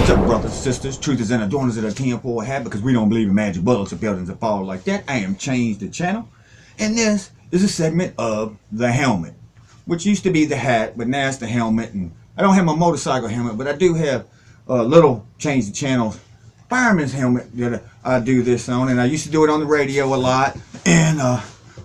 What's up, brothers and sisters, truthers and adorners of the 10-4 hat, because we don't believe in magic bullets or buildings that fall like that. I am Change the Channel, and this is a segment of the helmet, which used to be the hat, but now it's the helmet. And I don't have my motorcycle helmet, but I do have a little Change the Channel fireman's helmet that I do this on, and I used to do it on the radio a lot. And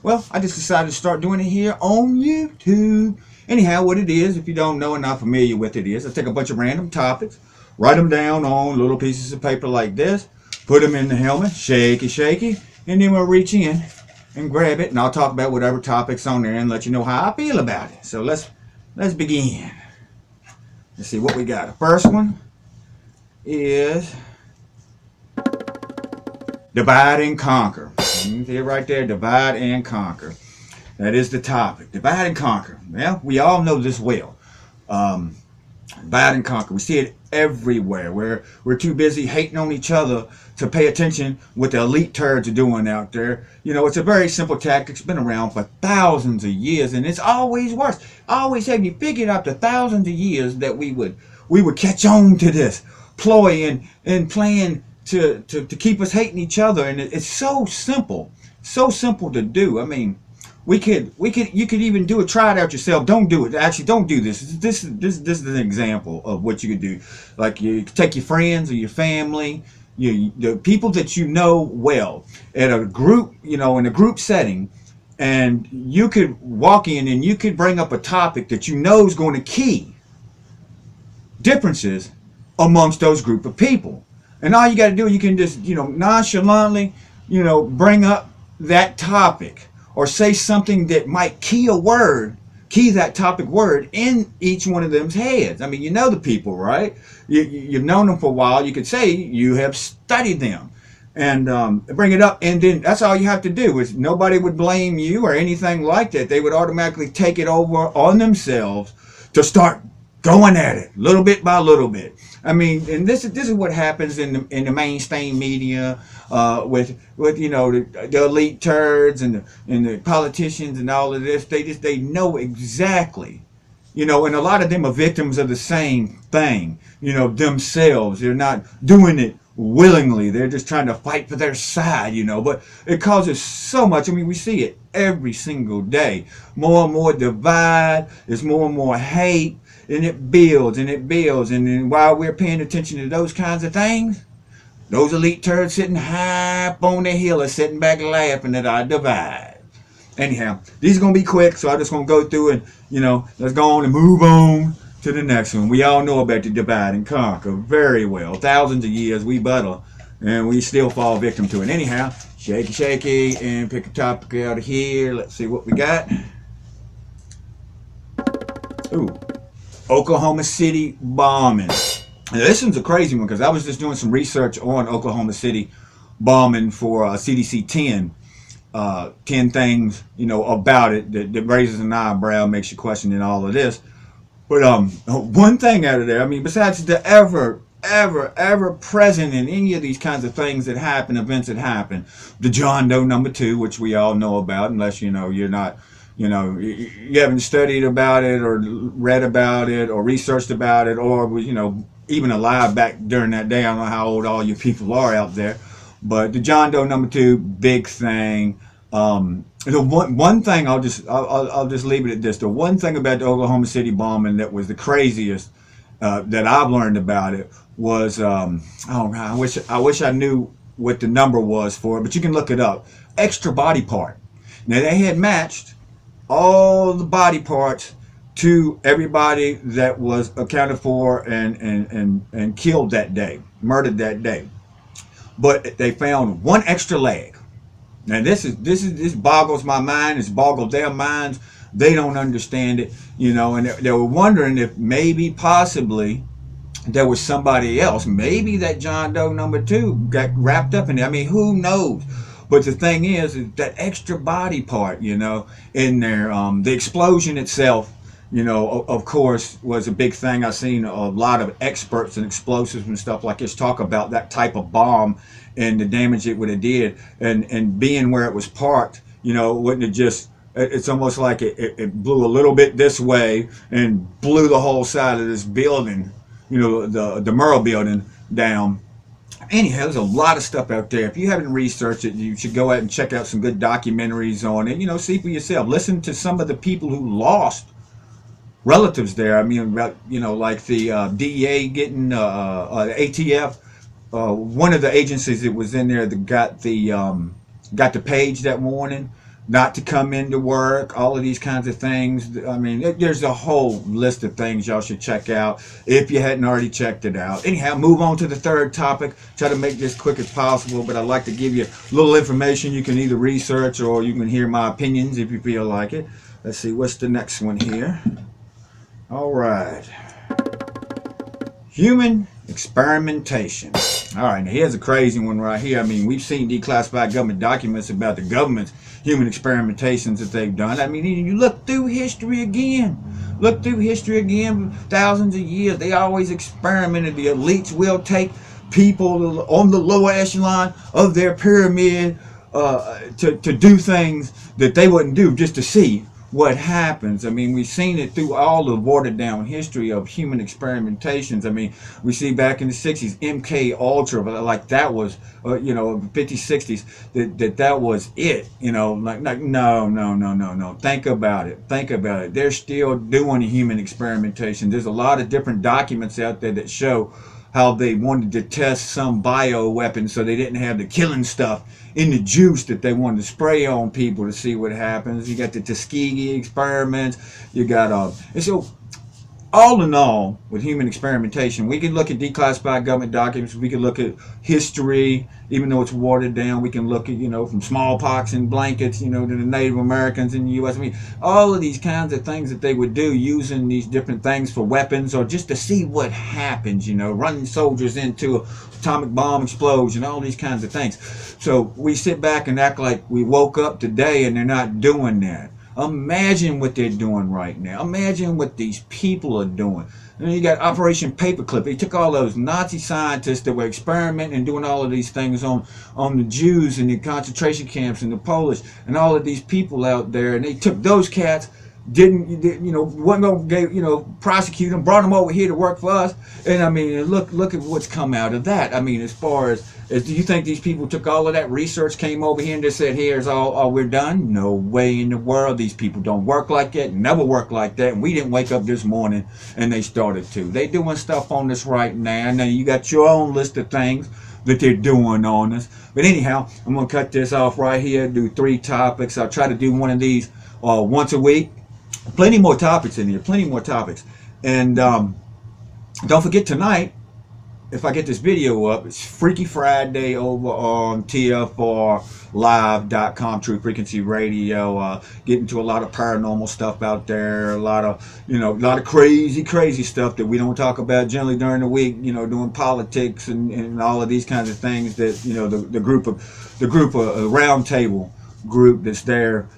well, I just decided to start doing it here on YouTube. Anyhow, what it is, if you don't know and not familiar with it, is I take a bunch of random topics, write them down on little pieces of paper like this, put them in the helmet, shaky, shaky, and then we'll reach in and grab it, and I'll talk about whatever topic's on there and let you know how I feel about it. So let's begin. Let's see what we got. The first one is divide and conquer. You see it right there, divide and conquer. That is the topic. Divide and conquer. Well, we all know this well. Divide and conquer. We see it everywhere. We're too busy hating on each other to pay attention what the elite turds are doing out there. You know, it's a very simple tactic. It's been around for thousands of years, and it's always worse. Always have you figured out the thousands of years that we would catch on to this ploy and plan to keep us hating each other. And it's so simple to do. I mean, you could even do it. Try it out yourself. Don't do it. Actually, don't do this. This is an example of what you could do. Like, you take your friends or your family, the people that you know well, at a group, in a group setting, and you could walk in and you could bring up a topic that you know is going to key differences amongst those group of people. And all you got to do, you can just, nonchalantly, bring up that topic, or say something that might key that topic word in each one of them's heads. I mean, you know the people, right? You've known them for a while. You could say you have studied them, and bring it up, and then that's all you have to do. Is nobody would blame you or anything like that. They would automatically take it over on themselves to start going at it little bit by little bit. I mean, and this is what happens in the mainstream media, with the elite turds and the politicians and all of this. They know exactly, and a lot of them are victims of the same thing, themselves. They're not doing it willingly. They're just trying to fight for their side, but it causes so much. I mean, we see it every single day. More and more divide. There's more and more hate. And it builds and it builds. And then while we're paying attention to those kinds of things, those elite turds sitting high up on the hill are sitting back laughing at our divide. Anyhow, these are going to be quick, so I'm just going to go through and, let's go on and move on to the next one. We all know about the divide and conquer very well. Thousands of years we battle, and we still fall victim to it. Anyhow, shaky, shaky, and pick a topic out of here. Let's see what we got. Ooh. Oklahoma City bombing. Now, this one's a crazy one, because I was just doing some research on Oklahoma City bombing for CDC 10. 10 things, about it that raises an eyebrow, makes you question and all of this. But one thing out of there, I mean, besides the ever present in any of these kinds of things that happen, events that happen, the John Doe #2, which we all know about, unless you're not. You haven't studied about it or read about it or researched about it, or was, even alive back during that day. I don't know how old all you people are out there, but the John Doe #2, big thing. The one thing I'll just leave it at this. The one thing about the Oklahoma City bombing that was the craziest that I've learned about it was I wish I knew what the number was for it, but you can look it up. Extra body part. Now, they had matched all the body parts to everybody that was accounted for and killed that day, murdered that day. But they found one extra leg. Now, this boggles my mind. It's boggled their minds. They don't understand it, and they were wondering if maybe possibly there was somebody else. Maybe that John Doe #2 got wrapped up in it. I mean, who knows? But the thing is that extra body part, in there, the explosion itself, of course, was a big thing. I've seen a lot of experts in explosives and stuff like this talk about that type of bomb and the damage it would have did. And being where it was parked, wouldn't it just it's almost like it blew a little bit this way and blew the whole side of this building, the Murrah building down. Anyhow, there's a lot of stuff out there. If you haven't researched it, you should go out and check out some good documentaries on it. See for yourself. Listen to some of the people who lost relatives there. I mean, like the DEA getting the ATF. One of the agencies that was in there that got the page that morning not to come into work, all of these kinds of things. I mean, there's a whole list of things y'all should check out if you hadn't already checked it out. Anyhow, move on to the third topic. Try to make this quick as possible, but I'd like to give you a little information you can either research or you can hear my opinions if you feel like it. Let's see, what's the next one here? All right. Human experimentation. All right, now here's a crazy one right here. I mean, we've seen declassified government documents about the government's human experimentations that they've done. I mean, you look through history again. Look through history again, thousands of years. They always experimented. The elites will take people on the lower echelon of their pyramid to do things that they wouldn't do just to see what happens. I mean, we've seen it through all the watered down history of human experimentations. I mean, we see back in the 60s, MK Ultra, but like that was, 50s, 60s, that was it, like no. Think about it. They're still doing human experimentation. There's a lot of different documents out there that show how they wanted to test some bio weapon so they didn't have the killing stuff in the juice that they wanted to spray on people to see what happens. You got the Tuskegee experiments. You got and so all in all, with human experimentation, we can look at declassified government documents. We can look at history, even though it's watered down. We can look at, from smallpox and blankets, to the Native Americans in the U.S. I mean, all of these kinds of things that they would do using these different things for weapons or just to see what happens, running soldiers into an atomic bomb explosion, all these kinds of things. So we sit back and act like we woke up today and they're not doing that. Imagine what they're doing right now. Imagine what these people are doing. And then you got Operation Paperclip. They took all those Nazi scientists that were experimenting and doing all of these things on the Jews and the concentration camps and the Polish and all of these people out there, and they took those cats, wasn't gonna prosecute them, brought them over here to work for us. And I mean, look at what's come out of that. I mean, as far as do you think these people took all of that research, came over here and just said, here's all we're done? No way in the world. These people don't work like that, never work like that. And we didn't wake up this morning and they started to. They doing stuff on this right now. Now you got your own list of things that they're doing on us. But anyhow, I'm going to cut this off right here, do 3 topics. I'll try to do one of these once a week. Plenty more topics in here, plenty more topics. And don't forget tonight, if I get this video up, it's Freaky Friday over on TFRlive.com, True Frequency Radio. Getting to a lot of paranormal stuff out there, a lot of crazy stuff that we don't talk about generally during the week. Doing politics and all of these kinds of things that the group round table group that's there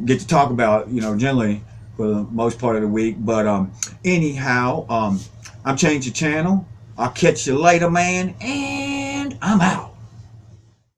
get to talk about generally for the most part of the week. But anyhow, I'm changing channel. I'll catch you later, man, and I'm out.